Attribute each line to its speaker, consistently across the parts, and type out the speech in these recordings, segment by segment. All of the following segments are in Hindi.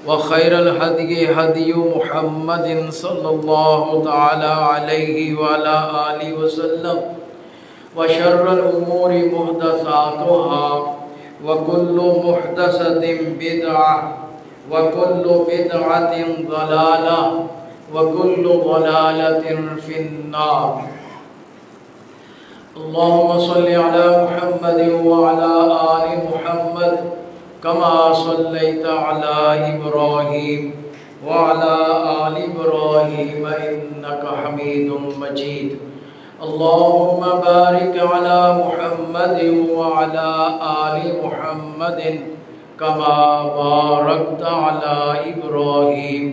Speaker 1: व खैरल हदी हदी मुहम्मदिन सल्लल्लाहु तआला अलैहि व अला आलिहि वसल्लम व शर्रल उमूरि मुहदसातुहा व कुल्लु मुहदसतिन बिदअह व कुल्लु बिदअतिन ज़लाला व कुल्लु ज़लालतिन फिन्नार। अल्लाहुम्मा सल्लि अला मुहम्मद व अला आलि मुहम्मद कमा सल्लैता अला इब्राहीम व अला आलि इब्राहीम इन्नका हमीदुम मजीद। अल्लाहुम्मा बारिक अला मुहम्मद व अला आलि मुहम्मद कमा बारकता अला इब्राहीम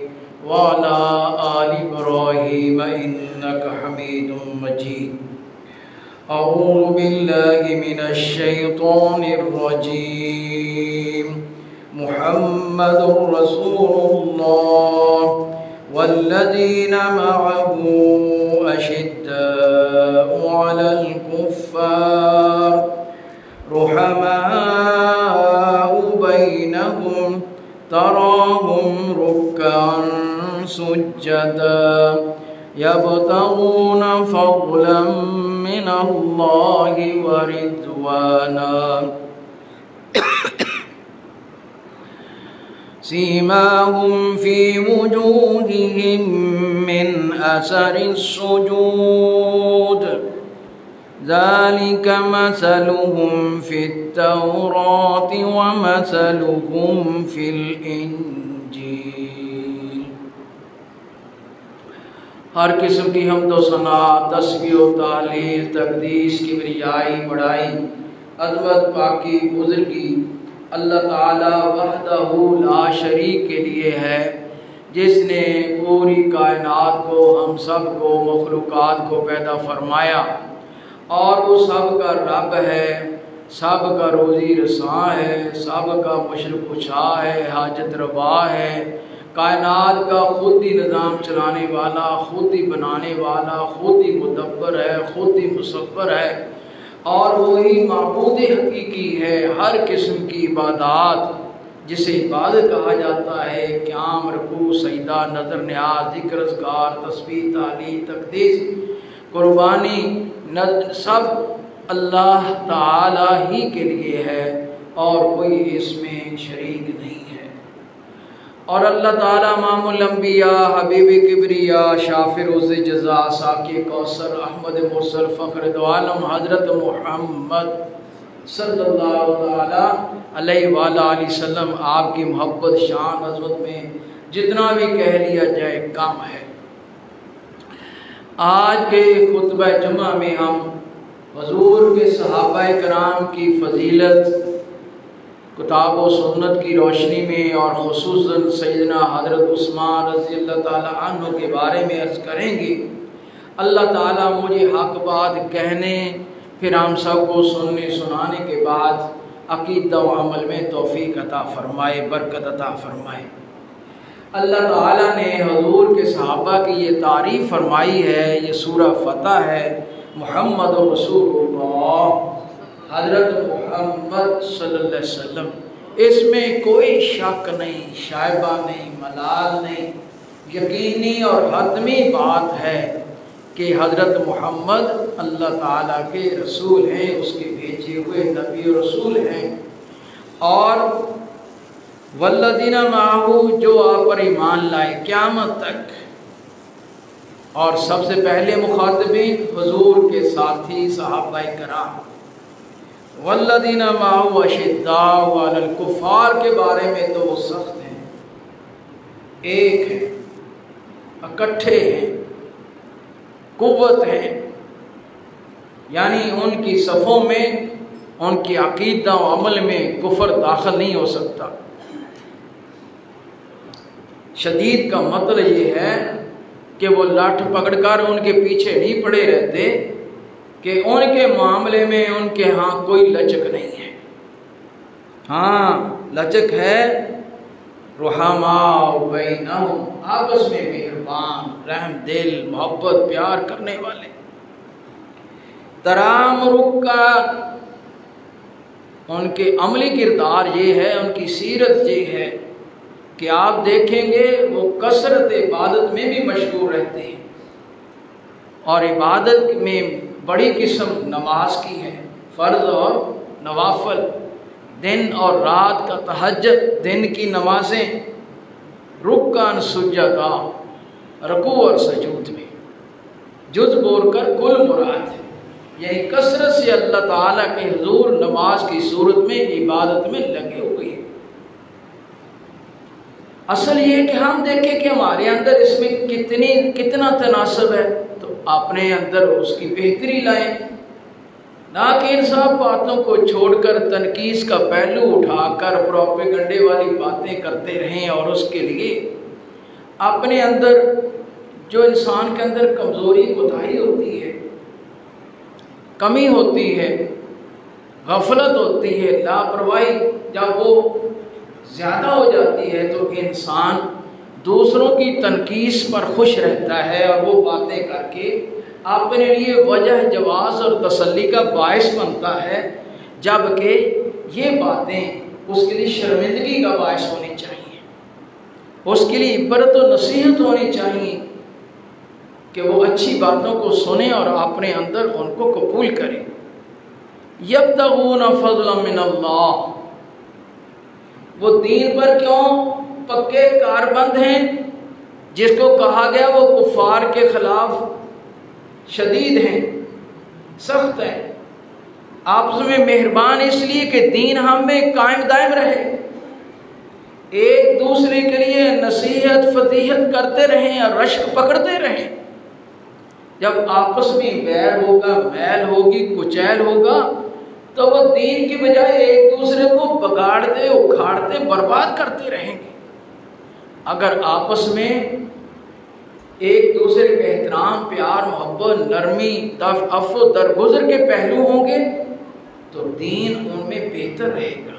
Speaker 1: व अला आलि इब्राहीम इन्नका हमीदुम मजीद। अऊज़ु बिल्लाहि मिनश शैतानिर रजीम। मुहम्मदुर रसूलुल्लाह वल्लज़ीना मअहू अशिद्दाउ अलल कुफ़्फ़ार रुहमाउ बैनहुम तराहुम रुक्कान सुज्जदा यब्तगून फ़ज़लन मिनल्लाहि व रिज़वाना सीमाहुम फ़ी वुजूहिहिम मिन असरिस सुजूद ज़ालिका मसलुहुम फ़ित तौराति व मसलुहुम फ़िल इंजील। हर किस्म की हमदो सना, तस्बीह व तालील, तक़दीस, किबरियाई, बड़ाई, अज़मत, पाकी, बुज़ुर्गी अल्लाह ताला वहदहू ला शरीक के लिए है, जिसने पूरी कायनात को, हम सब को, मखलूक़ात को पैदा फरमाया और वो सब का रब है, सब का रोज़ी रसां है, सब का मुश्किल कुशा है, हाजत रवा है, कायनात का खुद ही निज़ाम चलाने वाला, खुद ही बनाने वाला, खुद ही मुदब्बर है, खुद ही मुसव्वर है और वही माबूद हकीकी है। हर किस्म की इबादत जिसे इबादत कहा जाता है, क़याम, रुकू, सजदा, नज़र न्याज, ज़िक्र, अज़कार, तस्बीह, तालील, तक़दीस, कुर्बानी, सब अल्लाह ताला ही के लिए है और कोई इसमें शरीक नहीं है। और अल्लाह ताला इमामुल अंबिया, हबीब किबरिया, शाफ़ि रोज़े जज़ा, साक़ी कौसर, अहमद मुरसल, फ़ख्र दो आलम हज़रत मुहम्मद सल्लल्लाहु ताला अलैहि व आलिहि वसल्लम, आपकी मोहब्बत, शान, अज़मत में जितना भी कह लिया जाए कम है। आज के खुतबा जुमा में हम हुज़ूर के सहाबाए कराम की फ़जीलत किताब व सुन्नत की रोशनी में और ख़ुसूसन सैयदना हज़रत उस्मान रज़ियल्लाहु ताला अन्हु के बारे में अर्ज़ करेंगे। अल्लाह ताला मुझे हक़ बात कहने, फिर हम सब को सुनने सुनाने के बाद अक़ीदा व अमल में तौफ़ीक़ अता फ़रमाए, बरकत अता फ़रमाए। अल्लाह ताला ने हुज़ूर के सहाबा की ये तारीफ़ फरमाई है, ये सूरह फ़तह है, मुहम्मद रसूलुल्लाह हज़रत मुहम्मद सल्लल्लाहु अलैहि वसल्लम। इसमें कोई शक नहीं, शायबा नहीं, मलाल नहीं, यकीनी और हतमी बात है कि हज़रत मुहम्मद अल्लाह ताला के रसूल हैं, उसके भेजे हुए नबी और रसूल हैं। और वल्लज़ीना माहू, जो आप पर ईमान लाए क़यामत तक। और सबसे पहले मुखातबीन हुज़ूर के साथी सहाबाए कराम। वल्लज़ीना माहू अशिद्दाउ अलल कुफ़ार के बारे में तो वो सख्त हैं, एक हैं, इकट्ठे हैं, कुव्वत हैं, यानी उनकी सफ़ों में, उनके अक़ीदा व अमल में कुफ़र दाखिल नहीं हो सकता। शदीद का मतलब ये है कि वो लाठ पकड़कर उनके पीछे नहीं पड़े रहते, कि उनके मामले में उनके यहाँ कोई लचक नहीं है। हाँ, लचक है रुहमा बैनहुम, आपस में मेहरबान, रहम दिल, मोहब्बत, प्यार करने वाले। तराम रुक्का, उनके अमली किरदार ये है, उनकी सीरत ये है कि आप देखेंगे वो कसरत इबादत में भी मशगूल रहते हैं, और इबादत में बड़ी किस्म नमाज की है, फ़र्ज़ और नवाफल, दिन और रात का तहज्जुद, दिन की नमाजें, रुक्कान सुजदा, रुकू और सजूद में जुज़ बोलकर कुल मुराद है, यानी कसरत से अल्लाह ताला के हुज़ूर नमाज की सूरत में इबादत में लगे हुए हैं। असल ये है कि हम देखें कि हमारे अंदर इसमें कितना तनासब है, तो अपने अंदर उसकी बेहतरी लाएं, ना कि इन सब बातों को छोड़कर तनकीस का पहलू उठाकर प्रोपेगंडे वाली बातें करते रहें, और उसके लिए अपने अंदर जो इंसान के अंदर कमज़ोरी कोताही होती है, कमी होती है, गफलत होती है, लापरवाही जब वो ज़्यादा हो जाती है तो इंसान दूसरों की तनकीस पर खुश रहता है और वो बातें करके अपने लिए वजह जवाज़ और तसल्ली का बायस बनता है, जबकि ये बातें उसके लिए शर्मिंदगी का बायस होनी चाहिए, उसके लिए इबरत और नसीहत होनी चाहिए कि वो अच्छी बातों को सुने और अपने अंदर उनको कबूल करें। यब्तगून फ़ज़लन मिनल्लाह, वो दीन पर क्यों पक्के कारबंद हैं, जिसको कहा गया वो कुफ़ार के ख़िलाफ़ शदीद हैं, सख्त हैं, आपस में मेहरबान, इसलिए कि दीन हम में कायम दायम रहे, एक दूसरे के लिए नसीहत फजीहत करते रहें और रश्क पकड़ते रहें। जब आपस में बैर होगा, मैल होगी, कुचैल होगा, तो वो दीन की बजाय एक दूसरे को बगाड़ते, उखाड़ते, बर्बाद करते रहेंगे। अगर आपस में एक दूसरे के एहतराम, प्यार, मोहब्बत, नरमी, अफ़्व दरगुज़र के पहलू होंगे तो दीन उनमें बेहतर रहेगा।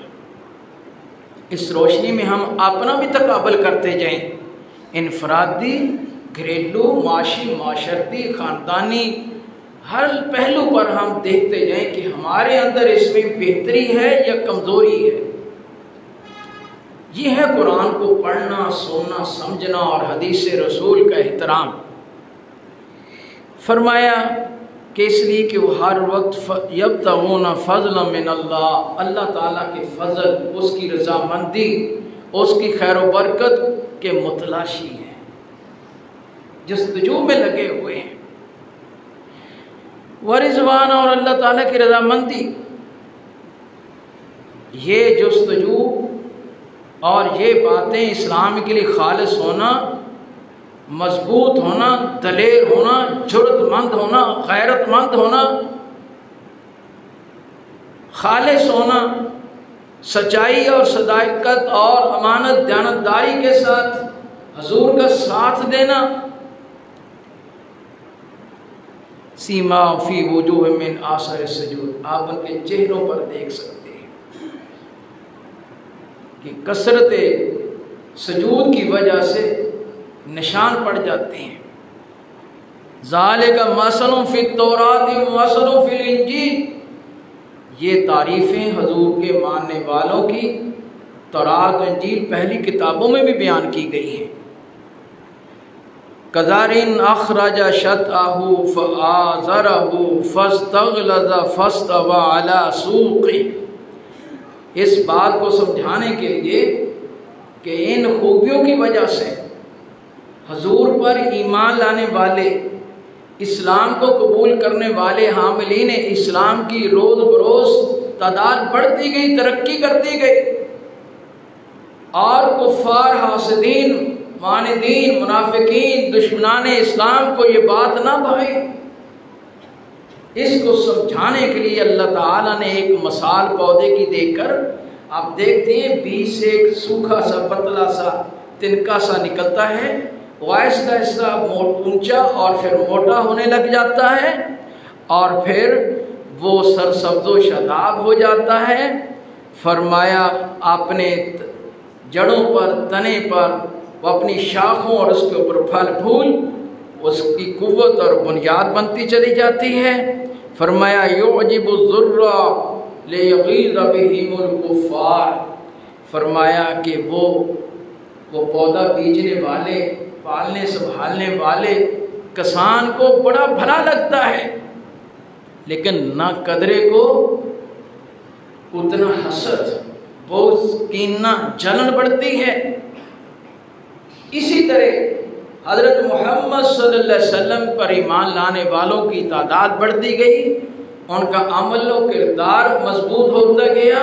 Speaker 1: इस रोशनी में हम अपना भी तकाबल करते जाएं, इनफरादी, घरेलू, माशी, माशरती, ख़ानदानी, हर पहलू पर हम देखते जाएं कि हमारे अंदर इसमें बेहतरी है या कमज़ोरी है। ये है कुरान को पढ़ना, सुनना, समझना और हदीस रसूल का एहतराम। फरमाया कि इसलिए कि वो हर वक्त यब्तगून फ़ज़लन मिनल्लाह, अल्लाह ताला के फ़ज़ल, उसकी रज़ामंदी, उसकी खैर व बरकत के मुतलाशी हैं, जस्तजू में लगे हुए हैं। व रिज़वान, और अल्लाह ताला की रज़ामंदी, ये जस्तजू और ये बातें इस्लाम के लिए खालिस होना, मजबूत होना, दलेर होना, जुर्रतमंद होना, गैरतमंद होना, खालिस होना, सच्चाई और सदाकत और अमानत दयानतदारी के साथ हुजूर का साथ देना। सीमा फी वजूह मिन आसर सजूद, आप उनके चेहरों पर देख सकते हैं कि कसरत सजूद की वजह से निशान पड़ जाते हैं। ज़ालिका मसलुन फित तौरात व मसलुन फिल इंजील, ये तारीफ़ें हुजूर के मानने वालों की तौरात और इंजील पहली किताबों में भी बयान की गई हैं। कज़ारिन अखरजा शतअहु फ़आज़रहु फ़स्तग़लज़ फ़स्तवा अला सूक़ि, इस बात को समझाने के लिए कि इन खूबियों की वजह से हुजूर पर ईमान लाने वाले, इस्लाम को कबूल करने वाले हामिलीन इस्लाम की रोज़ बरोज़ तादाद बढ़ती गई, तरक्की करती गई, और कुफ़ार, हासिदीन, मानिदीन, मुनाफिकीन, दुश्मनान इस्लाम को ये बात ना भाई। इसको समझाने के लिए अल्लाह ताला ने एक मिसाल पौधे की देकर, आप देखते हैं बीज से एक सूखा सा पतला सा तिनका सा निकलता है, वो आहिस्ता आहिस्ता ऊंचा और फिर मोटा होने लग जाता है, और फिर वो सरसब्ज़ो शादाब हो जाता है। फरमाया अपने जड़ों पर, तने पर, वो अपनी शाखों और उसके ऊपर फल फूल, उसकी कुव्वत और बुनियाद बनती चली जाती है। फरमाया युअजिबु ज़ुर्रा लियग़ीज़ बिहिमुल कुफ़ार, फरमाया कि वो वो पौधा बीजने वाले, पालने संभालने वाले किसान को बड़ा भला लगता है, लेकिन ना कदरे को उतना हसद, बहुत कीना, जलन बढ़ती है। इसी तरह हज़रत मोहम्मद सल्लल्लाहु अलैहि वसल्लम पर ईमान लाने वालों की तादाद बढ़ती गई, उनका अमल और किरदार मजबूत होता गया,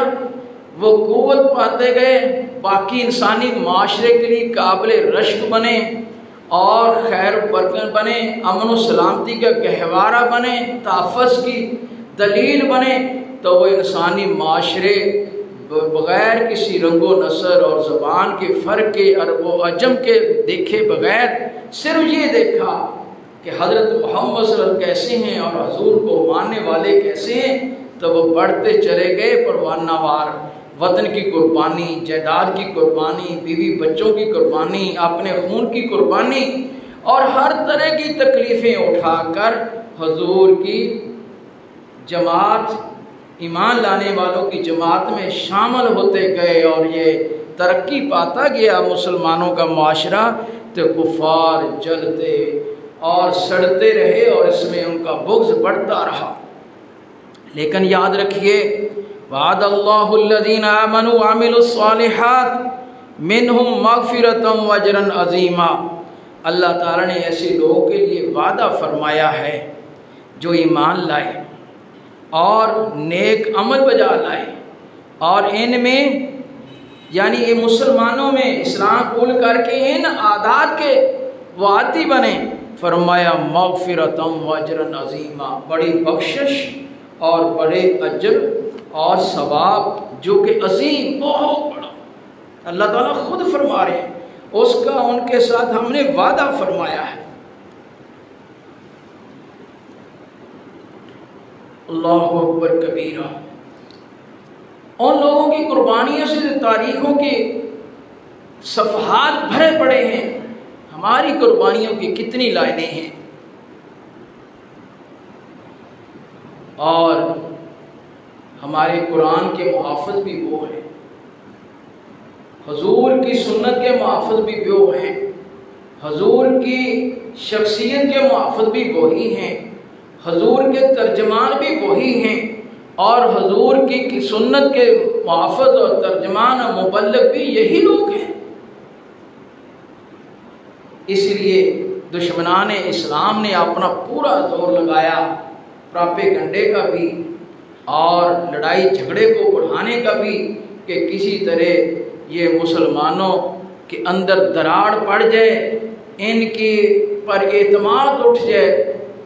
Speaker 1: वो क़ुव्वत पाते गए, बाकी इंसानी माशरे के लिए काबिल रश्क बने और खैर बरकत बने, अमन व सलामती का गहवारा बने, ताफ़ुज़ की दलील बने। तो वो इंसानी माशरे बग़ैर किसी रंगो नस्ल और ज़बान के फ़र्क के, अरब व अजम के देखे बग़ैर सिर्फ ये देखा कि हज़रत मोहम्मद सल्लल्लाहु अलैहि वसल्लम कैसे हैं और हुज़ूर को मानने वाले कैसे हैं, तो वो बढ़ते चले गए परवानावार। वतन की कुर्बानी, जायदाद की कुर्बानी, बीवी बच्चों की कुर्बानी, अपने खून की कुर्बानी और हर तरह की तकलीफ़ें उठाकर हुज़ूर की जमात, ईमान लाने वालों की जमात में शामिल होते गए और ये तरक्की पाता गया मुसलमानों का माशरा। तो कुफ़ार जलते और सड़ते रहे और इसमें उनका बुग़्ज़ बढ़ता रहा। लेकिन याद रखिए, वादल्लाहुल्लज़ीना आमनू व अमिलुस्सालिहात मिनहुम मग़फ़िरतम व अजरन अज़ीमा। अल्लाह ताला ने ऐसे लोगों के लिए वादा फरमाया है जो ईमान लाए और नेक अमल बजा लाए और इनमें यानी ये मुसलमानों में इस्लाम कबूल करके इन आदात के वादी बने। फरमाया मग़फ़िरतम व अजरन अज़ीमा, बड़ी बख्शिश और बड़े अजर और सवाब जो कि अजीम, बहुत बड़ा। अल्लाह ताला खुद फरमा रहे हैं, उसका उनके साथ हमने वादा फरमाया है। अल्लाहु अकबर कबीरा। उन लोगों की कुर्बानियों से तारीखों के सफ़हात भरे पड़े हैं, हमारी कुर्बानियों की कितनी लाइनें हैं। और हमारे कुरान के मुहाफ़िज़ भी वो हैं, हुज़ूर की सुन्नत के मुहाफ़िज़ भी वो हैं, हुज़ूर की शख्सियत के मुहाफ़िज़ भी वही हैं, हुज़ूर के तर्जमान भी वही हैं और हुज़ूर की सुन्नत के मुहाफ़िज़ और तर्जमान और मुबल्लिग़ भी यही लोग हैं। इसलिए दुश्मनान इस्लाम ने अपना पूरा जोर लगाया प्रोपेगंडे का भी और लड़ाई झगड़े को बढ़ाने का भी कि किसी तरह ये मुसलमानों के अंदर दरार पड़ जाए, इनकी पर एतमाद उठ जाए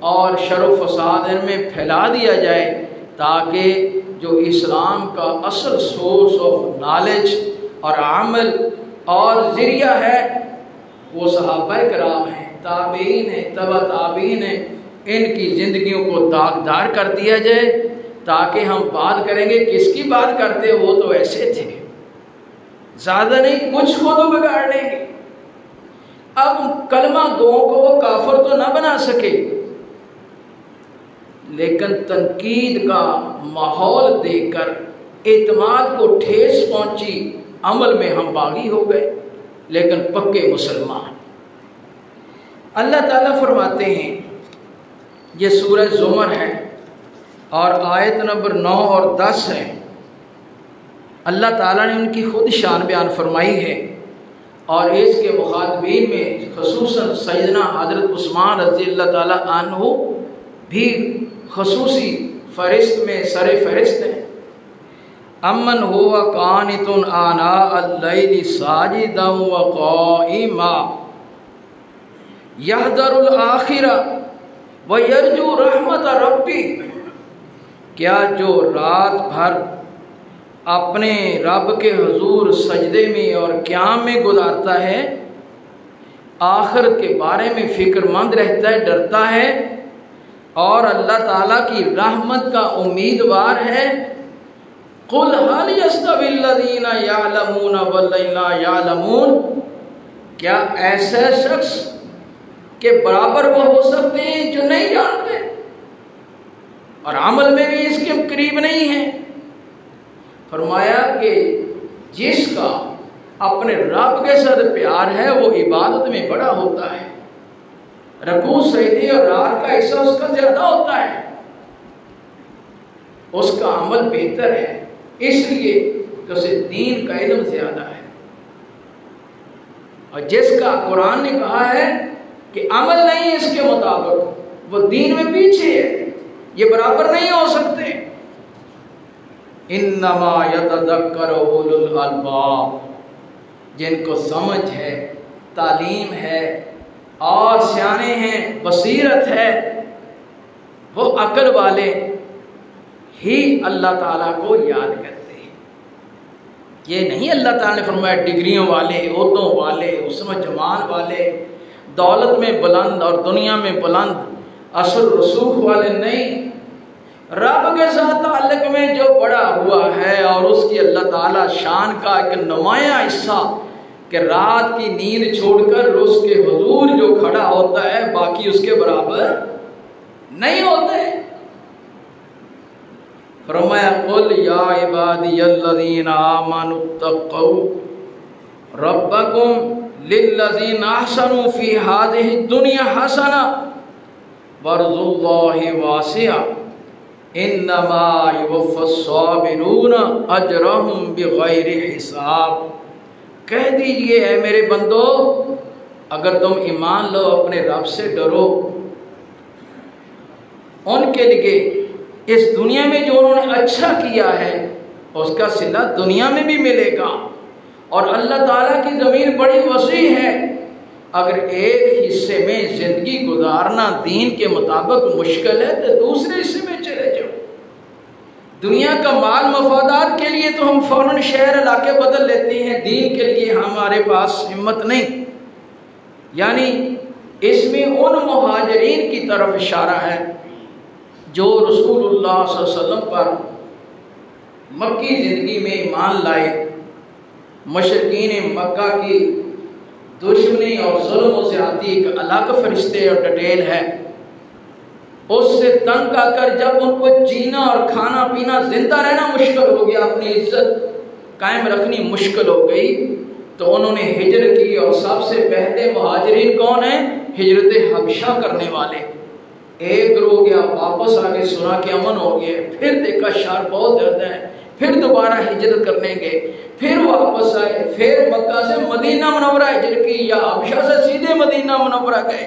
Speaker 1: और शर व फसाद इनमें फैला दिया जाए, ताकि जो इस्लाम का असल सोर्स ऑफ नॉलेज और अमल और ज़रिया है वो सहाबाए कराम हैं, ताबईन हैं, तबा ताबईन हैं, इनकी ज़िंदगियों को दागदार कर दिया जाए, ताकि हम बात करेंगे किसकी बात करते हो, वो तो ऐसे थे, ज़्यादा नहीं, कुछ को तो बिगाड़ लेंगे। अब कलमा गो को वो काफिर तो ना बना सके, लेकिन तनकीद का माहौल देकर एतमाद को ठेस पहुंची, अमल में हम बागी हो गए, लेकिन पक्के मुसलमान। अल्लाह ताला फरमाते हैं, ये सूरह ज़ुमर है और आयत नंबर 9 और 10 है। अल्लाह ताला ने उनकी खुद शान बयान फरमाई है और इसके मुखातबीन में ख़ुसूसन सैयदना हज़रत उस्मान रज़ी अल्लाह ताला अन्हु भी ख़ुसूसी फ़हरिस्त में सरे फ़हरिस्त हैं। अमन हुआ कानितुन आना अल-लैली साजिदन व क़ाइमा यहज़रुल आखिरा व यरजू रहमत रब्बी। क्या जो रात भर अपने रब के हुजूर सजदे में और क़याम में गुजारता है, आखिर के बारे में फ़िक्रमंद रहता है, डरता है और अल्लाह ताला की रहमत का उम्मीदवार है। कुल हल यस्तविल्लज़ीना यअलमून वल्लज़ीना ला यअलमून। क्या ऐसा शख्स के बराबर वो हो सकते हैं जो नहीं जानते और अमल में भी इसके करीब नहीं है। फरमाया कि जिसका अपने रब के साथ प्यार है वो इबादत में बड़ा होता है, रकू सजदे और रात का हिस्सा उसका ज्यादा होता है, उसका अमल बेहतर है, इसलिए तो उसे दीन का इल्म ज्यादा है। और जिसका कुरान ने कहा है कि अमल नहीं है इसके मुताबिक, वो दीन में पीछे है, ये बराबर नहीं हो सकते। इन्नमा यतज़क्करु उलुल अलबाब, जिनको समझ है, तालीम है और सियाने हैं, बसीरत है, वो अकल वाले ही अल्लाह ताला को याद करते हैं। ये नहीं अल्लाह ताला ने फरमाया डिग्रियों वाले, ओहदों वाले, उसमें जमान वाले, दौलत में बुलंद और दुनिया में बुलंद, असल रसूख वाले नहीं। रब के साथ ताल्लुक में जो बड़ा हुआ है और उसकी अल्लाह ताला शान का एक नुमाया हिस्सा कि रात की नींद छोड़कर उसके हुजूर जो खड़ा होता है बाकी उसके बराबर नहीं होते। फरमाया कुल या इबादियल्लज़ीना आमनुत्तक़ू रब्बकुम लिल्लज़ीना अहसनु फ़ी हाज़िहि दुनिया हसना वरज़ुल्लाहि वासिअ इन्नमा युवफ़्फ़स्साबिरून अजरहुम बिग़ैरि हिसाब। कह दीजिए है मेरे बंदो, अगर तुम ईमान लो, अपने रब से डरो, उनके लिए इस दुनिया में जो उन्होंने अच्छा किया है उसका सिला दुनिया में भी मिलेगा। और अल्लाह ताला की ज़मीन बड़ी वसी है, अगर एक हिस्से में ज़िंदगी गुजारना दीन के मुताबिक मुश्किल है तो दूसरे हिस्से में चले जाओ। दुनिया का माल मफादात के लिए तो हम फ़ौरन शहर इलाके बदल लेते हैं, दीन के लिए हमारे पास हिम्मत नहीं। यानी इसमें उन मुहाजिरीन की तरफ इशारा है जो रसूलुल्लाह सल्लल्लाहु अलैहि वसल्लम पर मक्की ज़िंदगी में ईमान लाए, मुशरिकीन मक्का की दुश्मनी और जुल्म से आती एक अलग फरिश्ते और डिटेल है। उससे तंग आकर जब उनको जीना और खाना पीना जिंदा रहना मुश्किल हो गया, अपनी इज्जत कायम रखनी मुश्किल हो गई, तो उन्होंने हिजरत की। और सबसे पहले मुहाजिरीन कौन है? हिजरत हबशा करने वाले। एक गिरोह गया, वापस आके सुना कि अमन हो गया, फिर देखा शर बहुत ज्यादा है, फिर दोबारा हिजरत करने गए, फिर वापस आए, फिर मक्का से मदीना मुनव्वरा हिजरत की या हबशा से सीधे मदीना मुनव्वरा गए।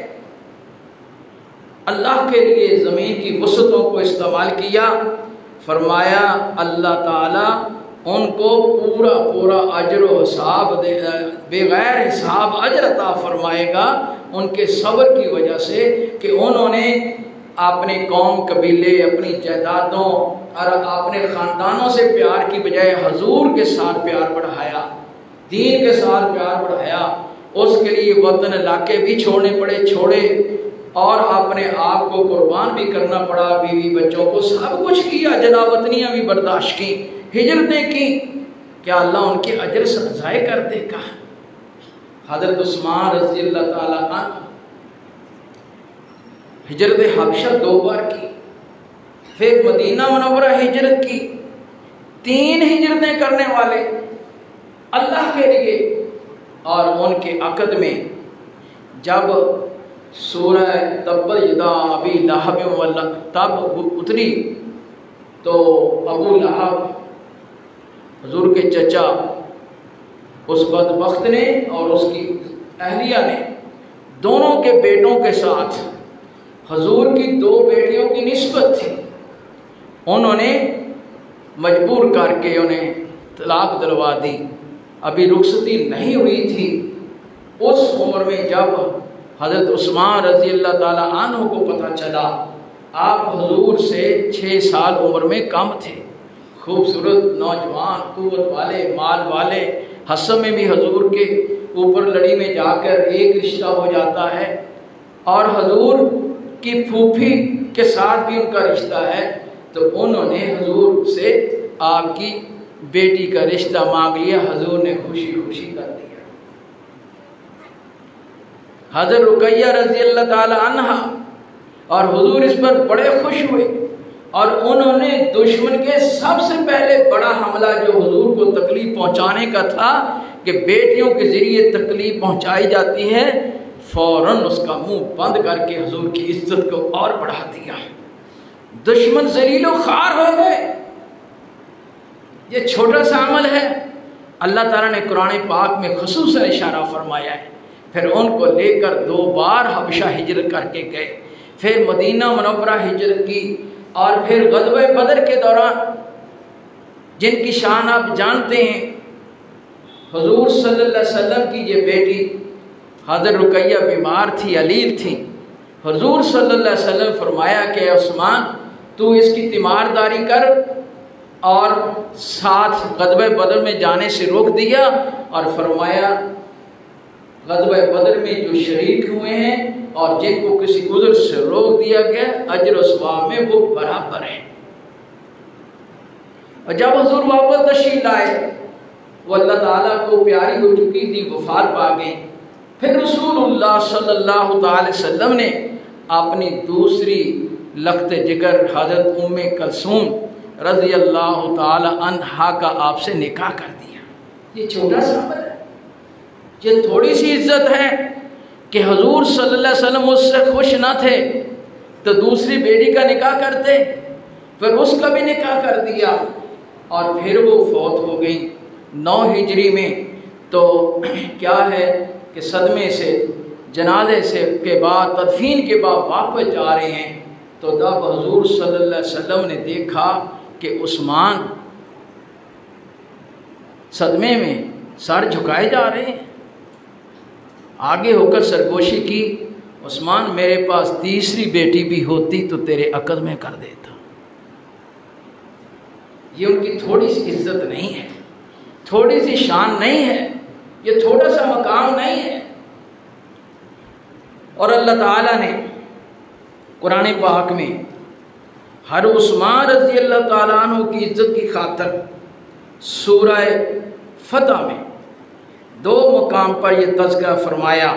Speaker 1: अल्लाह के लिए ज़मीन की वसअतों को इस्तेमाल किया। फरमाया अल्लाह ताला उनको पूरा पूरा अजर व हिसाब बगैर हिसाब अजर अता फरमाएगा उनके सब्र की वजह से कि उन्होंने अपने कौम, कबीले, अपनी जायदादों और अपने ख़ानदानों से प्यार की बजाय हजूर के साथ प्यार बढ़ाया, दीन के साथ प्यार बढ़ाया। उसके लिए वतन इलाके भी छोड़ने पड़े, छोड़े, और अपने आप को कुर्बान भी करना पड़ा, बीवी बच्चों को सब कुछ किया, जलावतनियाँ भी बर्दाश्त की, हिजरतें की। क्या अल्लाह उनके अजर ज़ाय कर देगा? हज़रत उस्मान रज़ी अल्लाह ताला अन्हु हिजरत हबशा 2 बार की, फिर मदीना मुनव्वरा हिजरत की, 3 हिजरतें करने वाले अल्लाह के लिए। और उनके अक़द में जब सूरह तब्बत यदा अबी लहब वल्ला तब उतरी तो अबू लहब हुजूर के चचा उस बदबख्त ने और उसकी अहलिया ने दोनों के बेटों के साथ हुजूर की 2 बेटियों की निस्बत थी, उन्होंने मजबूर करके उन्हें तलाक दिलवा दी। अभी रुखसती नहीं हुई थी। उस उम्र में जब हज़रत उस्मान रज़ी अल्लाह ताला अन्हु को पता चला, आप हुजूर से 6 साल उम्र में कम थे, खूबसूरत नौजवान, कुव्वत वाले, माल वाले, हसब में भी हुजूर के ऊपर लड़ी में जाकर एक रिश्ता हो जाता है और हुजूर की फूफी के साथ भी उनका रिश्ता है, तो उन्होंने हुजूर से आपकी बेटी का रिश्ता मांग लिया। हुजूर ने खुशी खुशी कर दिया। हज़रत रुकैया रज़ी अल्लाह ताला अन्हा और हुजूर इस पर बड़े खुश हुए और उन्होंने दुश्मन के सबसे पहले बड़ा हमला जो हुजूर को तकलीफ पहुंचाने का था कि बेटियों के ज़रिए तकलीफ़ पहुँचाई जाती है, फ़ौरन उसका मुंह बंद करके हुजूर की इज्जत को और बढ़ा दिया। दुश्मन ज़लीलो ख़ार हो गए। ये छोटा सा अमल है, अल्लाह ताला ने कुरान पाक में खुसूसन इशारा फरमाया है। फिर उनको लेकर 2 बार हबशा हिजरत करके गए, फिर मदीना मुनव्वरा हिजरत की, और फिर ग़ज़वे बदर के दौरान जिनकी शान आप जानते हैं, हुजूर सल्लल्लाहु अलैहि वसल्लम की ये बेटी हज़रत रुकैया बीमार थी, अलील थी। हुजूर सल्लल्लाहु अलैहि वसल्लम फरमाया कि उस्मान तू इसकी तीमारदारी कर, और साथ ग़ज़वे बदर में जाने से रोक दिया, और फरमाया ग़ज़वे बदर में जो शरीक हुए हैं और जिनको किसी उज़्र से रोक दिया गया, अजर और सवाब में वो बराबर है। और जब हुजूर वापस तशरीफ़ लाए, वो अल्लाह ताला को प्यारी हो चुकी थी, वफ़ात पा गई। फिर रसूलुल्लाह सल्लल्लाहु अलैहि वसल्लम ने अपनी दूसरी लख्त जिगर हज़रत उम्मे कुलसूम रज़ी अल्लाह ताला अन्हा का आपसे निकाह कर दिया। ये छोटा सा अमल है, ये थोड़ी सी इज्जत है कि हुजूर सल्लल्लाहु अलैहि वसल्लम उससे खुश ना थे तो दूसरी बेटी का निकाह करते, फिर उसका भी निकाह कर दिया, और फिर वो फौत हो गई 9 हिजरी में। तो क्या है कि सदमे से, जनाजे से के बाद, तदफीन के बाद वापस जा रहे हैं, तो जब हुजूर सल्लल्लाहु अलैहि वसल्लम ने देखा कि उस्मान सदमे में सर झुकाए जा रहे हैं, आगे होकर सरगोशी की, उस्मान मेरे पास तीसरी बेटी भी होती तो तेरे अक़द में कर देता। ये उनकी थोड़ी सी इज्जत नहीं है, थोड़ी सी शान नहीं है, ये थोड़ा सा मकाम नहीं है। और अल्लाह ताला ने कुरान पाक में हर उस्मान रज़ी अल्लाह ताला अन्हु की इज्जत की खातर सूरह फतह में 2 मकाम पर यह तज़किरा फरमाया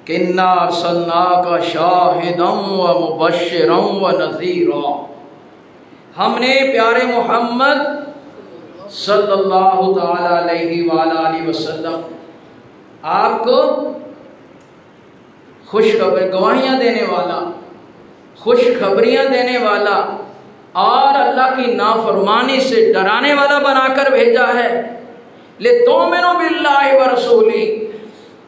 Speaker 1: कि इन्ना अर्सलनाका शाहिदन व मुबश्शिरन व नज़ीरा, हमने प्यारे मोहम्मद सल्लल्लाहु ताला अलैहि वसल्लम आपको खुशखबरी, गवाहियाँ देने वाला, खुशखबरियाँ देने वाला और अल्लाह की नाफरमानी से डराने वाला बनाकर भेजा है। ले तुमिनु बिल्लाहि व रसूली,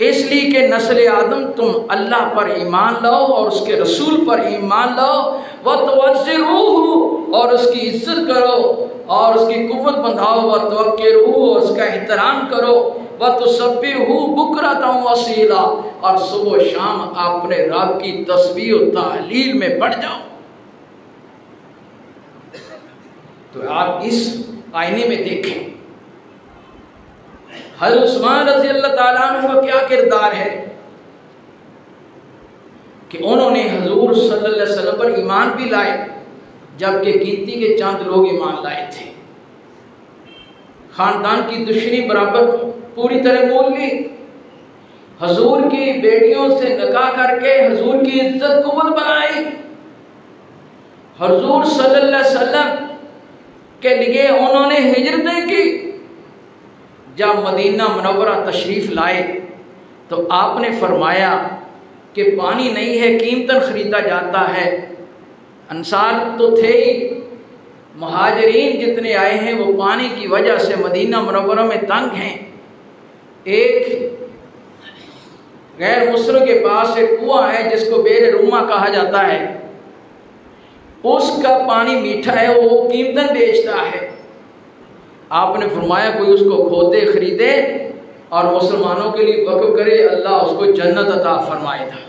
Speaker 1: इसलिए कि नस्ल आदम तुम अल्लाह पर ईमान लाओ और उसके रसूल पर ईमान लाओ, व तुअज़्ज़िरूहु, और उसकी इज्जत करो और उसकी कुव्वत बंधाओ, व तुवक्किरूहु, और उसका एहतराम करो, व तुसब्बिहू बुकरतन व असीला, और सुबह शाम अपने रब की तस्बीह और तहलील में बढ़ जाओ। तो आप इस आईने में देखें हज़रत उस्मान रज़ी अल्लाह ताला अन्हु का क्या किरदार है कि उन्होंने हुजूर सल्लल्लाहु अलैहि वसल्लम पर ईमान भी लाए, जबकि गिनती के चंद लोग ईमान लाए थे। खानदान की दुश्मनी बराबर पूरी तरह मोल ली, हुजूर की बेटियों से निकाह करके हुजूर की इज्जत कुव्वत बनाई। हुजूर सल्लल्लाहु अलैहि वसल्लम के लिए उन्होंने हिजरतें की। जब मदीना मुनव्वरा तशरीफ़ लाए तो आपने फरमाया कि पानी नहीं है, कीमतन ख़रीदा जाता है। अंसार तो थे ही, मुहाजिरीन जितने आए हैं वो पानी की वजह से मदीना मुनव्वरा में तंग हैं। एक गैर मुस्लिम के पास एक कुआं है जिसको बेर रूमा कहा जाता है, उसका पानी मीठा है, वो कीमतन बेचता है। आपने फरमाया कोई उसको खोदे खरीदे और मुसलमानों के लिए वक़्फ़ करे, अल्लाह उसको जन्नत अता फरमाएगा।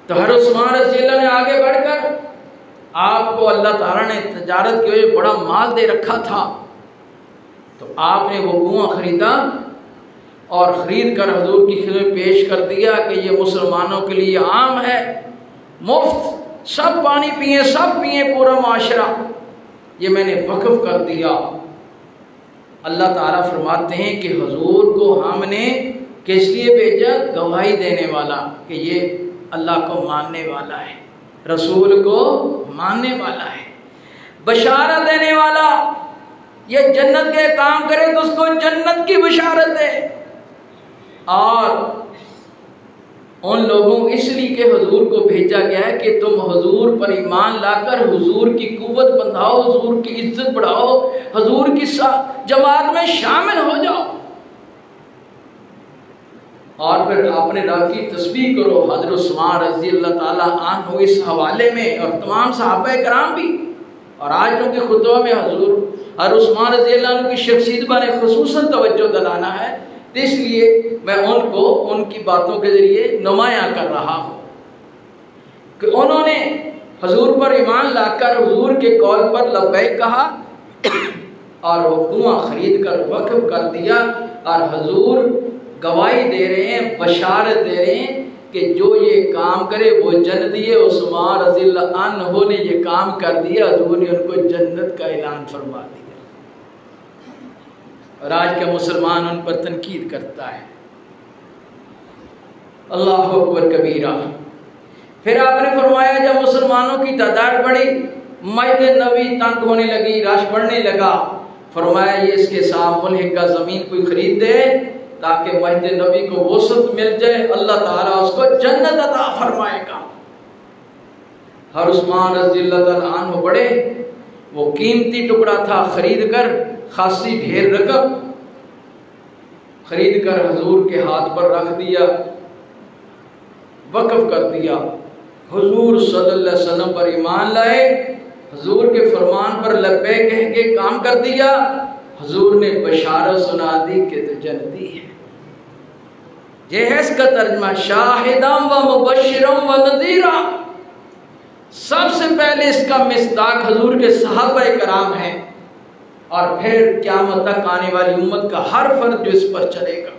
Speaker 1: तो हर उस्मान रज़ी अल्लाह ने आगे बढ़कर, आपको अल्लाह ताला ने तजारत की वजह बड़ा माल दे रखा था, तो आपने वो कुआं ख़रीदा और ख़रीद कर हुजूर की खिदमत पेश कर दिया कि ये मुसलमानों के लिए आम है, मुफ्त, सब पानी पिए, सब पिए, पूरा माशरा, ये मैंने वक़्फ़ कर दिया। अल्लाह ताला फरमाते हैं कि हुजूर को हमने किस लिए भेजा? गवाही देने वाला कि ये अल्लाह को मानने वाला है, रसूल को मानने वाला है, बशारत देने वाला ये जन्नत के काम करे तो उसको जन्नत की बशारत है। और उन लोगों इसलिए के हुजूर को भेजा गया है कि तुम हुजूर पर ईमान लाकर हुजूर की कुव्वत बंधाओ, हुजूर की इज्जत बढ़ाओ, हुजूर की जमात में शामिल हो जाओ और फिर अपने रब की तस्बीह करो। हज़रत उस्मान रज़ी अल्लाह ताला अन्हु इस हवाले में और तमाम सहाबा कराम भी, और आज उनके खुतबा में हुजूर हज़रत उस्मान रज़ी अल्लाह अन्हु की शख्सियत पर खुसूसन तवज्जो दिलाना है, तो इसलिए मैं उनको उनकी बातों के जरिए नुमायां कर रहा हूँ कि उन्होंने हुजूर पर ईमान लाकर हुजूर के कौल पर लब्बैक कहा और वो कुआं खरीद कर वक्फ कर दिया। और हुजूर गवाही दे रहे हैं, बशारत दे रहे हैं कि जो ये काम करे वो जन्नती है। उस्मान रज़ी अल्लाह अन्हु ने ये काम कर दिया, हुजूर ने उनको जन्नत का ऐलान फरमा दिया। और आज का मुसलमान उन पर तनकीद करता है। अल्लाह अकबर कबीरा। फिर आपने फरमाया जब मुसलमानों की तादाद बढ़ी, मस्जिद नबी तंग होने लगी, रश बढ़ने लगा, फरमाया ये इसके साथ मुल्क का ज़मीन कोई खरीद दे ताकि मस्जिद नबी को वसत मिल जाए, अल्लाह ताला उसको जन्नत अता फरमाएगा। हर उस्मान रज़ी अल्लाह अन्हु बड़े, वो कीमती टुकड़ा था, खरीद कर खासी ढेर रकम खरीद कर हुजूर के हाथ पर रख दिया, वक्फ कर दिया। हुजूर सल्लल्लाहु अलैहि वसल्लम पर ईमान लाए, हुजूर के फरमान पर लब्बैक कह के काम कर दिया। हुजूर ने बशारत सुना दी कि तो जन्नती है। ये है इसका तर्जमा, शाहिदम व मुबश्शिरम व नज़ीरा। सबसे पहले इसका मिस्दाक हुजूर के सहाबा कराम है और फिर क़यामत तक आने वाली उम्मत का हर फर्द जो इस पर चलेगा।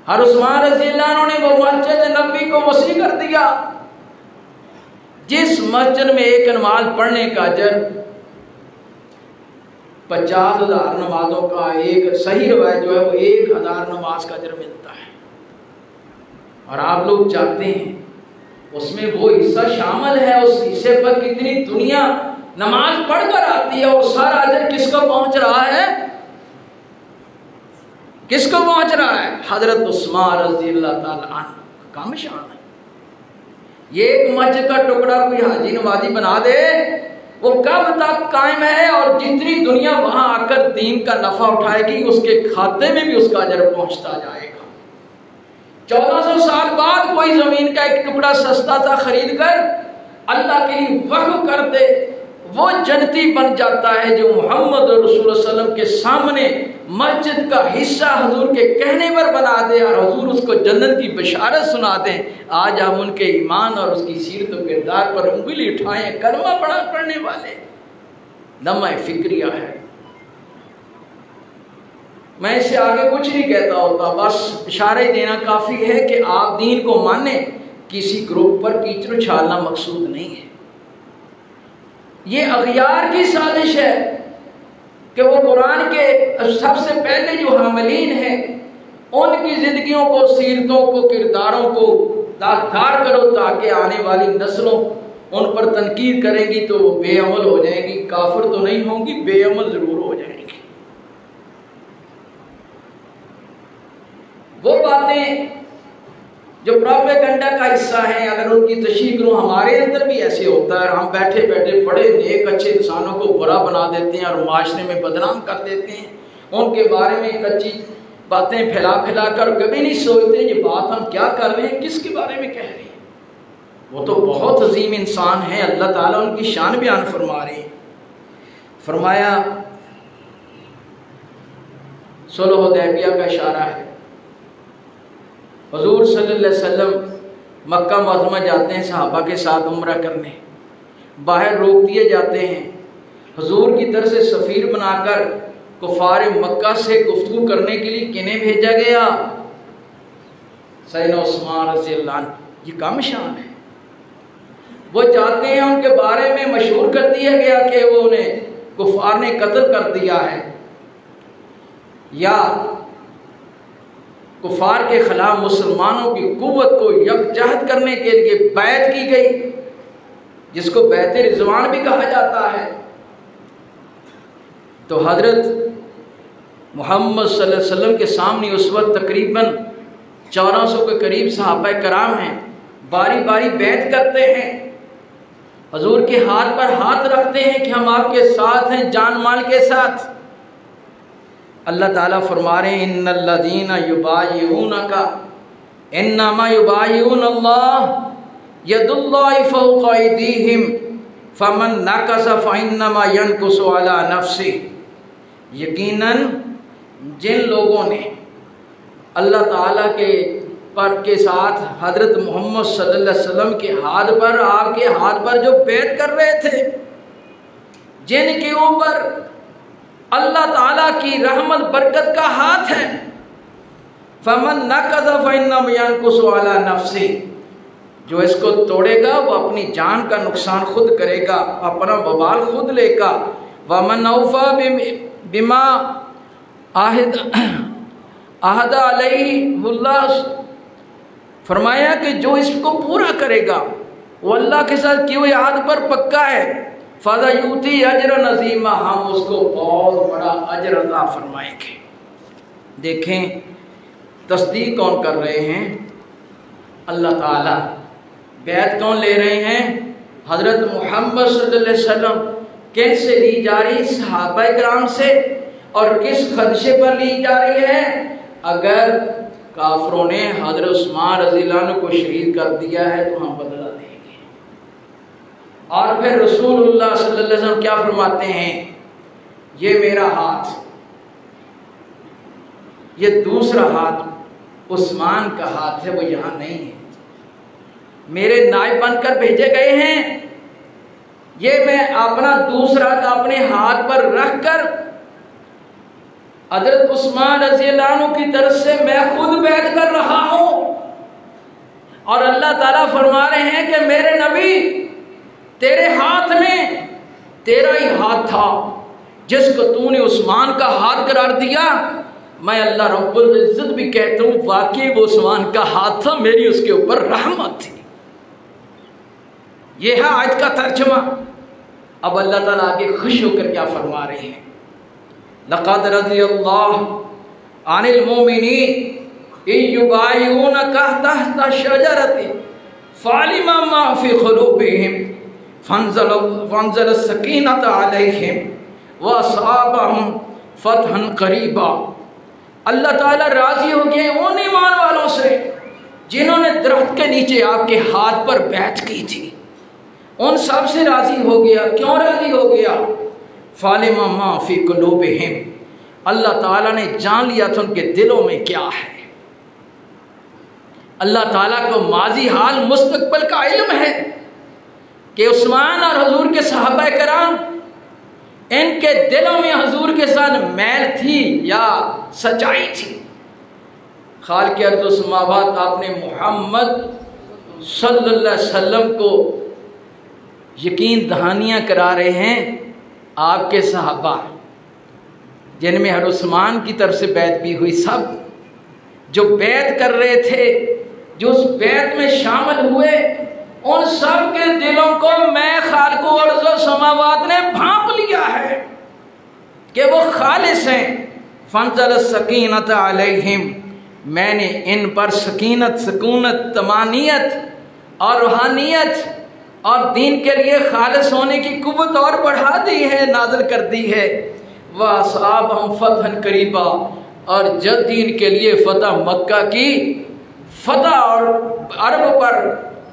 Speaker 1: हर उस्मान रज़ी अल्लाह अन्हु ने वो मस्जिद नबी को वसी कर दिया जिस मस्जिद में एक नमाज पढ़ने का अजर 50,000 नमाजों का, एक सही रवायत जो है वो 1,000 नमाज का अजर मिलता है। और आप लोग चाहते हैं उसमें वो हिस्सा शामिल है, उस हिस्से पर कितनी दुनिया नमाज पढ़कर आती है और सारा अजर किसको पहुंच रहा है? किसको पहुंच रहा है? हजरत उस्मान रज़ी अल्लाह ताला अन्हु का काम शान है। ये एक मस्जिद का टुकड़ा कोई हाजी नमाजी बना दे, वो कब तक कायम है और जितनी दुनिया वहां आकर दीन का नफा उठाएगी उसके खाते में भी उसका अजर पहुंचता जाएगा। 1400 साल बाद कोई जमीन का एक टुकड़ा सस्ता सा खरीद कर अल्लाह के लिए वक्फ कर दे, वो जन्नती बन जाता है जो मोहम्मद रसूलुल्लाह सल्लल्लाहु अलैहि वसल्लम के सामने मस्जिद का हिस्सा हुजूर के कहने पर बना दे और हुजूर उसको जन्नत की बशारत सुना दे। आज हम उनके ईमान और उसकी सीरत और किरदार पर उंगली उठाएं, कलमा पढ़ने वाले लम्हा फिक्रिया है। मैं इससे आगे कुछ नहीं कहता होता, बस इशारे देना काफ़ी है कि आप दीन को माने, किसी ग्रुप पर कीचड़ उछालना मकसूद नहीं है। ये अगयार की साजिश है कि वो कुरान के सबसे पहले जो हामिलीन हैं उनकी ज़िंदगियों को, सीरतों को, किरदारों को दागदार करो ताकि आने वाली नस्लों उन पर तनकीद करेंगी तो वो बेअमल हो जाएंगी। काफिर तो नहीं होंगी, बेअमल ज़रूर हो जाएंगी। वो बातें जो प्रोपेगेंडा का हिस्सा है, अगर उनकी तशरीह करूँ, हमारे अंदर भी ऐसे होता है। हम बैठे बैठे बड़े नेक अच्छे इंसानों को बुरा बना देते हैं और माशरे में बदनाम कर देते हैं, उनके बारे में कच्ची बातें फैला फैला कर कभी नहीं सोचते ये बात हम क्या कर रहे हैं, किसके बारे में कह रहे हैं। वो तो बहुत अजीम इंसान है, अल्लाह ताला उनकी शान बयान फरमा रहे हैं। फरमाया सुलह हुदैबिया का इशारा है। हुजूर सल्लल्लाहु अलैहि वसल्लम मक्का मुअज़्ज़मा जाते हैं सहाबा के साथ उम्रा करने, बाहर रोक दिए जाते हैं। हुजूर की तरफ से सफ़ीर बनाकर कुफार मक्का से गुफ्तगू करने के लिए किन्हें भेजा गया? सैयदना उस्मान रज़ी अल्लाह अन्हु। ये काम शान है। वो जाते हैं, उनके बारे में मशहूर कर दिया गया कि वो उन्हें कुफार ने कत्ल कर दिया है, या कुफार के खिलाफ मुसलमानों की कुव्वत को यकजहत करने के लिए बैत की गई, जिसको बैत रिजवान भी कहा जाता है। तो हज़रत मोहम्मद सल्लल्लाहु अलैहि वसल्लम के सामने उस वक्त तकरीबन 1400 के करीब सहाबा कराम हैं, बारी बारी बैत करते हैं, हजूर के हाथ पर हाथ रखते हैं कि हम आपके साथ हैं, जान माल के साथ। अल्लाह ताला फरमा रहे हैं इन्नल्लज़ीना युबायिऊनका इन्नमा युबायिऊनल्लाह यदुल्लाहि फौqa अयदीहिम फमन नकसा फइन्नमा यनकुसु अला नफ्सिही। यकीनन जिन लोगों ने अल्लाह ताला के साथ हज़रत मोहम्मद सल्लल्लाहु अलैहि वसल्लम के हाथ पर, आपके हाथ पर जो बैत कर रहे थे, जिनके ऊपर अल्लाह ताला की रहमत बरकत का हाथ है, फमन नकज़ा फइन्नमा यनकुसु अला नफ्सिही, जो इसको तोड़ेगा वो अपनी जान का नुकसान खुद करेगा, अपना वबाल खुद लेगा। वमन औफा बिमा आहदा अलैहिल्लाह, फरमाया कि जो इसको पूरा करेगा वो अल्लाह के साथ किए हुए याद पर पक्का है, फ़ज़ा यूती अजरन अज़ीमा, हम उसको बहुत बड़ा अजर अता फरमाएंगे। देखें तस्दीक कौन कर रहे हैं? अल्लाह ताला। बैत कौन ले रहे हैं? हज़रत मोहम्मद सल्लल्लाहु अलैहि वसल्लम। किन से ली जा रही? सहाबा किराम से। और किस खदशे पर ली जा रही है? अगर काफरों ने हज़रत उस्मान रज़ियल्लाहु अन्हु को शहीद कर दिया है तो हम बदला देंगे। और फिर रसूलुल्लाह सल्लल्लाहु अलैहि वसल्लम क्या फरमाते हैं? ये मेरा हाथ, ये दूसरा हाथ उस्मान का हाथ है, वो यहाँ नहीं है, मेरे नायब बनकर भेजे गए हैं। ये मैं अपना दूसरा हाथ अपने हाथ पर रखकर हज़रत उस्मान रज़ियल्लाहु अन्हु की तरफ से मैं खुद बैत कर रहा हूँ। और अल्लाह ताला फरमा रहे हैं कि मेरे नबी, तेरे हाथ में तेरा ही हाथ था जिसको तूने उस्मान का हाथ करार दिया। मैं अल्लाह रब्बुल इज्जत भी कहता हूँ वाकई वो उस्मान का हाथ था, मेरी उसके ऊपर रहमत थी। यह है आज का तर्जुमा। अब अल्लाह ताला आगे खुश होकर क्या फरमा रहे हैं? लक़द रज़ियल्लाहु अनिल मुमिनीन युबायिऊनका तहता शजरतिन फ़अलिमा मा फ़ी क़ुलूबिहिम फ़अंज़ल सकीनत अलैहिम व असाबहुम फ़तहन क़रीबा। अल्लाह ताला राज़ी हो गए उन ईमान वालों से जिन्होंने दरख्त के नीचे आपके हाथ पर बैत की थी, उन सब से राज़ी हो गया। क्यों राज़ी हो गया? फ़अलिमा मा फ़ी क़ुलूबिहिम, अल्लाह ताला ने जान लिया था उनके दिलों में क्या है। अल्लाह ताला को माजी हाल मुस्तक़बिल का इल्म है कि उस्मान और हजूर के सहाबा कराम, इनके दिलों में हजूर के साथ मैल थी या सच्चाई थी। खालिक़ अर्ज़ व समावात आपने मोहम्मद सल्लल्लाहु अलैहि वसल्लम को यकीन दहानियाँ करा रहे हैं। आपके सहाबा जिनमें हर उस्मान की तरफ से बैत भी हुई, सब जो बैत कर रहे थे, जो उस बैत में शामिल हुए, उन सब के दिलों को मैं खालिक़ अर्ज़ व समावात ने भांप लिया है कि वो खालिस हैं। फ़अंज़ल सकीनत अलैहिम, मैंने इन पर सकीनत, सकूनत, तमानियत और रूहानियत और दीन के लिए खालिस होने की कुव्वत और बढ़ा दी है, नाज़िल कर दी है। व असाबहुम फ़तहन क़रीबा, और जब दीन के लिए फ़तह, मक्का की फ़तह और अरब पर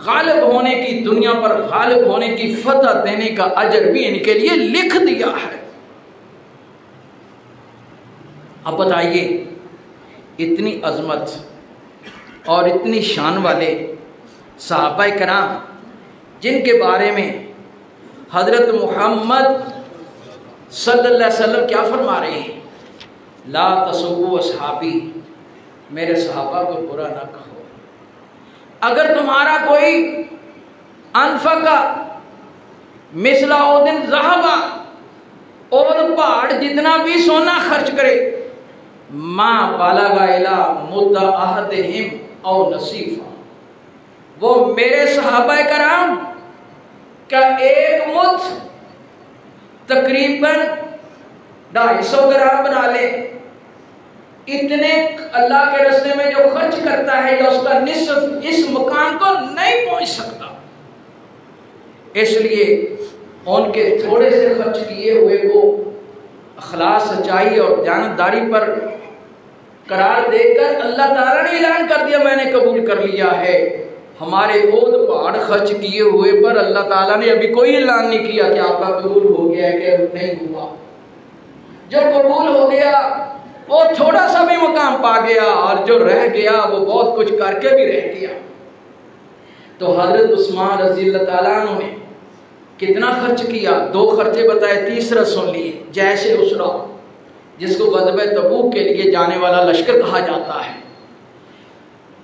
Speaker 1: गालिब होने की, दुनिया पर गालिब होने की फ़तह देने का अजर भी इनके लिए लिख दिया है। अब बताइए, इतनी अज़मत और इतनी शान वाले सहाबा कराम जिनके बारे में हज़रत मोहम्मद सल्लल्लाहु अलैहि वसल्लम क्या फरमा रहे हैं? ला तसुब्बू असहाबी, मेरे सहाबा को बुरा ना कहो। अगर तुम्हारा कोई अनफका मिसला उदिन ज़हबा, और पहाड़ जितना भी सोना खर्च करे, माँ बालगा इला मुद्दा अहदिहिम औ नसीफा, वो मेरे सहाबा कराम का एक मुद्द तकरीबन 250 ग्राम बना ले, इतने अल्लाह के रास्ते में जो खर्च करता है या उसका निस्फ इस मुकाम को नहीं पहुंच सकता। इसलिए उनके थोड़े से खर्च किए हुए को अखलास, सच्चाई और दयानतदारी पर करार देकर अल्लाह ताला ने ऐलान कर दिया, मैंने कबूल कर लिया है। हमारे ओद पहाड़ खर्च किए हुए पर अल्लाह ताला ने अभी कोई ऐलान नहीं किया कि आपका कबूल हो गया है कि नहीं हुआ। जो कबूल हो गया वो थोड़ा सा भी मुकाम पा गया, और जो रह गया वो बहुत कुछ करके भी रह गया। तो हजरत उस्मान रज़ी अल्लाह ताला अन्हु ने कितना खर्च किया? 2 खर्चे बताए, तीसरा सुन लिए। जैसे उसरा, जिसको ग़ज़वे तबूक के लिए जाने वाला लश्कर कहा जाता है,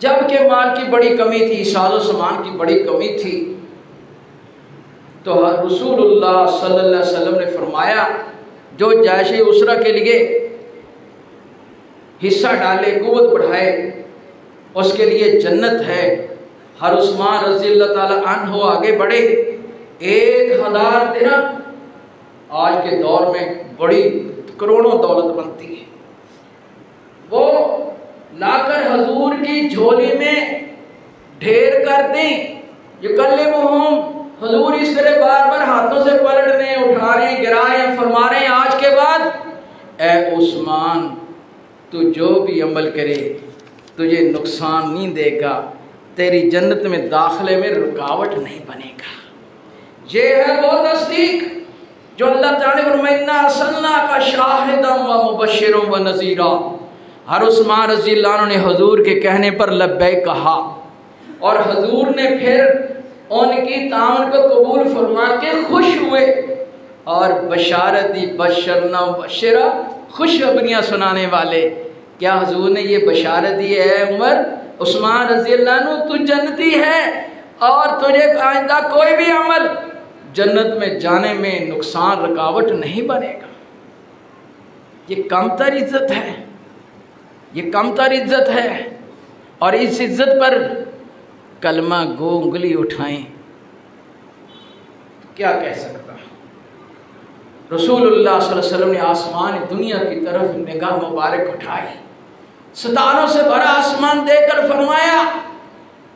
Speaker 1: जबकि माल की बड़ी कमी थी, साजो सामान की बड़ी कमी थी, तो रसूलुल्लाह सल्लल्लाहु अलैहि वसल्लम ने फरमाया जो जैसे उसरा के लिए हिस्सा डाले, कुव्वत बढ़ाए, उसके लिए जन्नत है। हर उस्मान रज़ी अल्लाह ताला अन्हु आगे बढ़े, 1000 दिरहम आज के दौर में बड़ी करोड़ों दौलत बनती है, वो लाकर हजूर की झोली में ढेर कर दें। जो कल्ले वो हम हजूर इस तरह बार बार हाथों से पलट रहे, उठा रहे, गिरा रहे, फरमा रहे हैं आज के बाद, ए उस्मान तू जो भी अमल करे तुझे नुकसान नहीं देगा, तेरी जन्नत में दाखिले में रुकावट नहीं बनेगा। ये है वो तस्दीक जो अल्लाह ताला ने फरमाया अरसलना का शाहिदन व मुबश्शिरन व नज़ीरा। हर उस्मान रज़ी अल्लाह अन्हु ने हुजूर के कहने पर लब्बैक कहा, और हुजूर ने फिर उनकी ताउन को कबूल फरमा के खुश हुए और बशारत दी, बशरना बशरा, खुशखबरियाँ सुनाने वाले। क्या हुजूर ने ये बशारत दी है उमर, उस्मान रज़ी अल्लाह अन्हु तू जन्नती है और तुझे आइंदा कोई भी अमल जन्नत में जाने में नुकसान, रुकावट नहीं बनेगा। ये कमतर इज्जत है, ये कमतर इज्जत है, और इस इज्जत पर कलमा गो उंगली उठाएं तो क्या कह सकता। रसूलुल्लाह सल्लल्लाहु अलैहि वसल्लम ने आसमान दुनिया की तरफ निगाह मुबारक उठाई, सितारों से भरा आसमान देखकर फरमाया,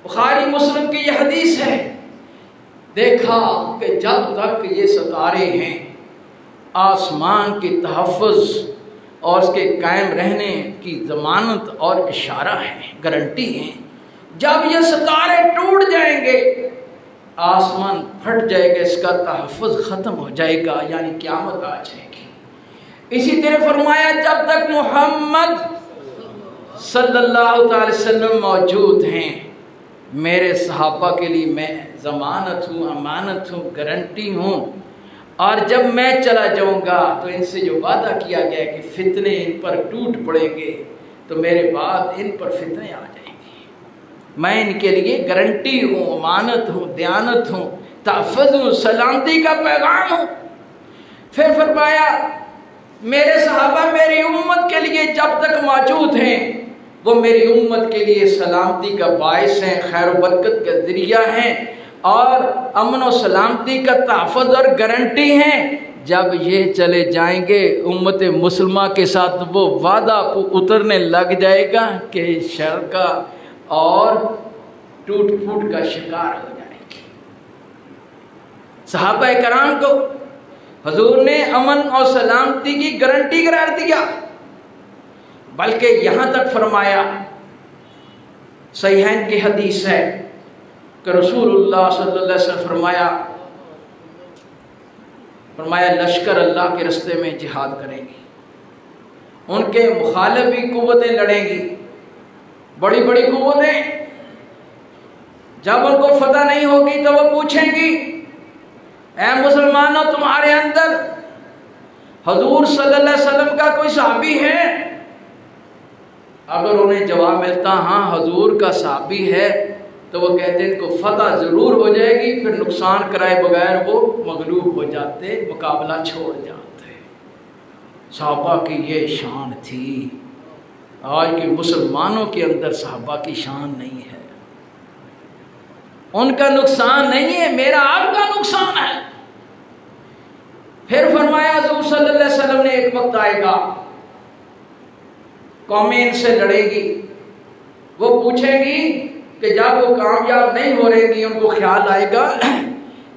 Speaker 1: बुखारी मुस्लिम की यह हदीस है, देखा कि जब तक ये सितारे हैं आसमान की तहफ़्फ़ुज़ और उसके कायम रहने की ज़मानत और इशारा है, गारंटी है। जब ये सितारे टूट जाएंगे आसमान फट जाएगा, इसका तहफ़्फ़ुज़ ख़त्म हो जाएगा, यानी क़यामत आ जाएगी। इसी तरह फरमाया जब तक मोहम्मद सल्लल्लाहु अलैहि वसल्लम मौजूद हैं मेरे सहाबा के लिए मैं ज़मानत हूँ, अमानत हूँ, गारंटी हूँ, और जब मैं चला जाऊँगा तो इनसे जो वादा किया गया कि फितने इन पर टूट पड़ेंगे तो मेरे बाद इन पर फितने आ जाएंगे। मैं इनके लिए गारंटी हूँ, अमानत हूँ, दयानत हूँ, तहफ़्फ़ुज़ हूँ, सलामती का पैगाम हूँ। फिर फरमाया मेरे सहाबा मेरी उम्मत के लिए जब तक मौजूद हैं वो मेरी उम्मत के लिए सलामती का बाइस हैं, खैर बरकत का ज़रिया हैं और अमन और सलामती का तहफ़्फ़ुज़ और गारंटी हैं। जब ये चले जाएंगे उम्मत मुसलमा के साथ वो वादा उतरने लग जाएगा कि शर का और टूट फूट का शिकार हो जाएगी। सहाबा कराम को हुजूर ने अमन और सलामती की गारंटी करार दिया, बल्कि यहाँ तक फरमाया, सहीहैन की हदीस है कि रसूलुल्लाह सल्लल्लाहु अलैहि वसल्लम फरमाया लश्कर अल्लाह के रास्ते में जिहाद करेंगे, उनके मुखालिफ भी कुव्वतें लड़ेंगी, बड़ी बड़ी कुव्वतें। जब उनको फतह नहीं होगी तो वो पूछेंगी ऐ मुसलमानों तुम्हारे अंदर हुजूर सल्लल्लाहु अलैहि वसल्लम का कोई सहाबी है? अगर उन्हें जवाब मिलता हाँ हुजूर का सहाबी है तो वो कहते हैं इनको फतह ज़रूर हो जाएगी, फिर नुकसान कराए बगैर वो मगलूब हो जाते, मुकाबला छोड़ जाते। सहाबा की ये शान थी। आज के मुसलमानों के अंदर सहाबा की शान नहीं है, उनका नुकसान नहीं है, मेरा आपका नुकसान है। फिर फरमाया हुजूर सल्लल्लाहु अलैहि वसल्लम ने एक वक्त आएगा, कौमें इनसे लड़ेगी, वो पूछेगी कि जब वो कामयाब नहीं हो रहेगी उनको ख्याल आएगा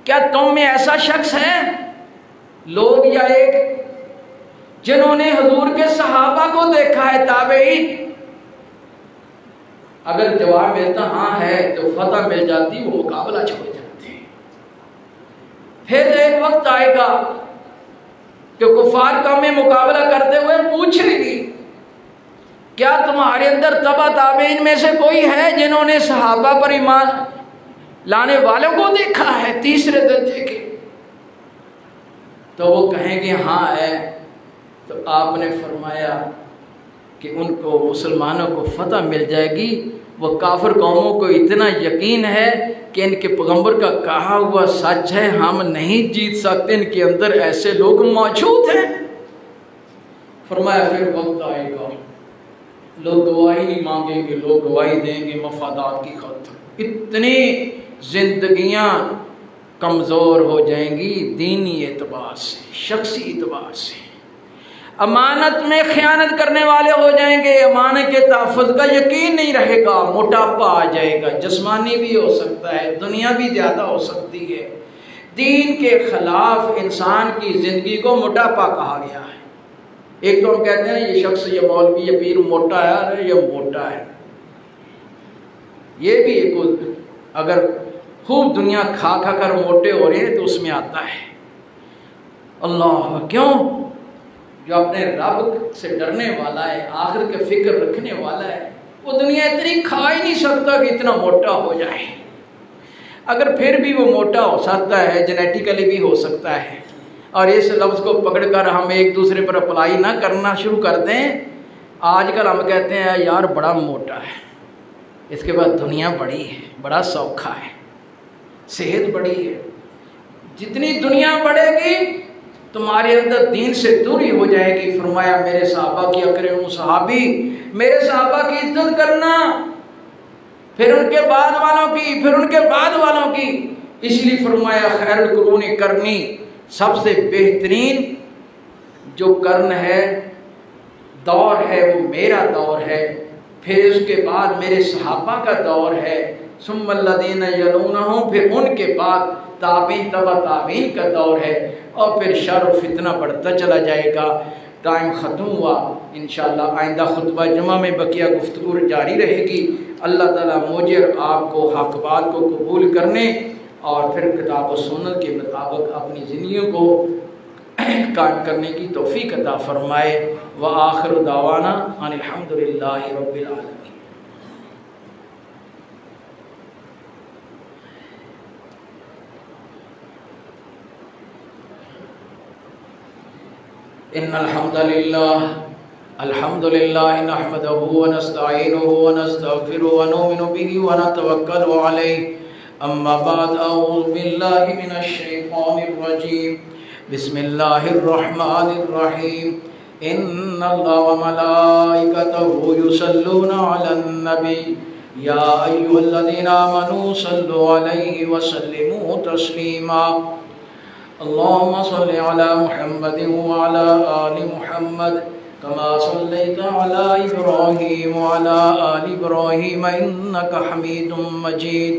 Speaker 1: क्या तुम में ऐसा शख्स है, लोग या एक जिन्होंने हुजूर के सहाबा को देखा है, ताबईन। अगर जवाब मिलता हाँ है तो फतह मिल जाती, वो मुकाबला छोड़ जाते। फिर एक वक्त आएगा कि कुफार कौमें मुकाबला करते हुए पूछेगी क्या तुम्हारे अंदर तबा ताबईन में से कोई है जिन्होंने सहाबा पर ईमान लाने वालों को देखा है तीसरे दर्जे के? तो वो कहेंगे हाँ है। तो आपने फरमाया कि उनको मुसलमानों को फतह मिल जाएगी। वो काफिर कौमों को इतना यकीन है कि इनके पैगंबर का कहा हुआ सच है, हम नहीं जीत सकते, इनके अंदर ऐसे लोग मौजूद हैं। फरमाया फिर वक्त आएगा लोग गवाही नहीं मांगेंगे, लोग गवाही देंगे मफादात की खातिर। इतनी जिंदगियां कमज़ोर हो जाएंगी दीनी एतबार से, शख्सी एतबार से। अमानत में ख़यानत करने वाले हो जाएंगे, अमानत के तहफ़्फ़ुज़ का यकीन नहीं रहेगा, मोटापा आ जाएगा, जिस्मानी भी हो सकता है, दुनिया भी ज़्यादा हो सकती है। दीन के ख़िलाफ़ इंसान की ज़िंदगी को मोटापा कहा गया है। एक तो हम कहते हैं ये शख्स, ये मौलवी, ये पीर मोटा है, अरे ये मोटा है। ये भी एक, अगर खूब दुनिया खा खा कर मोटे हो रहे हैं तो उसमें आता है। अल्लाह, क्यों? जो अपने रब से डरने वाला है, आखिर के फिक्र रखने वाला है, वो दुनिया इतनी खा ही नहीं सकता कि इतना मोटा हो जाए। अगर फिर भी वो मोटा हो सकता है, जेनेटिकली भी हो सकता है। और इस लफ्ज़ को पकड़कर हम एक दूसरे पर अप्लाई ना करना शुरू कर दें। आजकल हम कहते हैं यार बड़ा मोटा है, इसके बाद दुनिया बड़ी है, बड़ा सौखा है, सेहत बड़ी है। जितनी दुनिया बढ़ेगी तुम्हारे अंदर दीन से दूरी हो जाएगी। फरमाया मेरे सहाबा की अकरम सहाबी, मेरे सहाबा की इज्जत करना, फिर उनके बाद वालों की, फिर उनके बाद वालों की। इसलिए फरमाया खैरुल कुरूनी करनी, सबसे बेहतरीन जो कर्न है, दौर है, वो मेरा दौर है। फिर उसके बाद मेरे सहाबा का दौर है, सुम्मल्लज़ीना यलूनहुम, फिर उनके बाद ताबीन तबा ताबीन का दौर है। और फिर शर और फितना बढ़ता चला जाएगा। टाइम ख़त्म हुआ। इंशाअल्लाह आइंदा खुतबा जुमा में बकिया गुफ्तगू जारी रहेगी। अल्लाह ताला मुझे और आपको हक़ बात को कबूल करने और फिर किताब और सुन्नत के मुताबिक अपनी ज़िंदगी को कायम करने की तौफ़ीक़ अता फ़रमाए। व आखिर दावाना अनिल हम्दुलिल्लाहि रब्बिल आलमीन। इन्नल हम्दुलिल्लाह अल्हम्दुलिल्लाह नहमदुहु व नस्तईनुहुहु व नस्तगफिरुहु व नुमिनु बिही व नतवक्कलु अलैहि। अम्मा बाद, अऊज़ु बिल्लाहि मिनश शैतानिर रजीम। बिस्मिल्लाहिर रहमानिर रहीम। इन्नल्लाहा व मलाइकतहु युसल्लूना अलन नबी या अय्युहल्लज़ीना आमनू सल्लु अलैहि व सल्लिमू तस्लीमा। अल्लाहुम्मा सल्लि अला मुहम्मदिन व अला आलि मुहम्मद कमा सल्लैता अला इब्राहीम व अला आलि इब्राहीम इन्नका हमीदुम मजीद।